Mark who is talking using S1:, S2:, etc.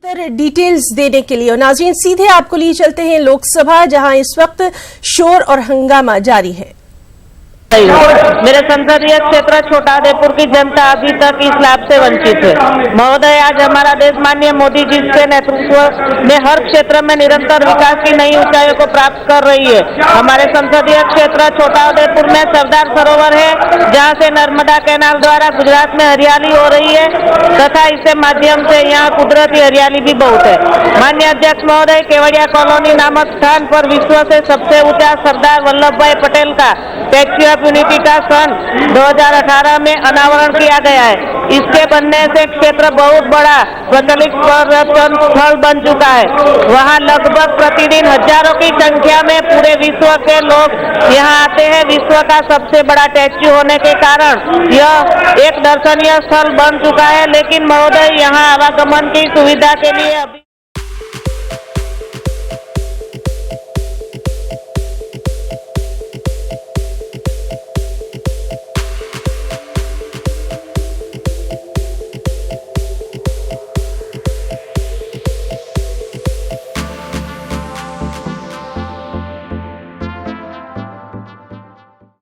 S1: Details देने के लिए और नाज़रीन सीधे आपको लिए चलते हैं लोकसभा, जहां इस वक्त शोर और हंगामा जारी है।
S2: मेरे संसदीय क्षेत्र छोटाउदेपुर की जनता अभी तक इस लाभ से वंचित है। महोदय, आज हमारा देश माननीय मोदी जी के नेतृत्व में हर क्षेत्र में निरंतर विकास की नई ऊंचाइयों को प्राप्त कर रही है। हमारे संसदीय क्षेत्र छोटाउदेपुर में सरदार सरोवर है, जहां से नर्मदा कैनाल द्वारा गुजरात में हरियाली हो रही है तथा इसके माध्यम से यहाँ कुदरती हरियाली भी बहुत है। माननीय अध्यक्ष महोदय, केवड़िया कॉलोनी नामक स्थान पर विश्व से सबसे ऊंचा सरदार वल्लभ भाई पटेल का स्टैच्यू ऑफ यूनिटी का सन 2018 में अनावरण किया गया है। इसके बनने से क्षेत्र बहुत बड़ा प्रचलित पर्यटन स्थल बन चुका है। वहां लगभग प्रतिदिन हजारों की संख्या में पूरे विश्व के लोग यहां आते हैं। विश्व का सबसे बड़ा स्टैच्यू होने के कारण यह एक दर्शनीय स्थल बन चुका है। लेकिन महोदय, यहां आवागमन की सुविधा के लिए अभी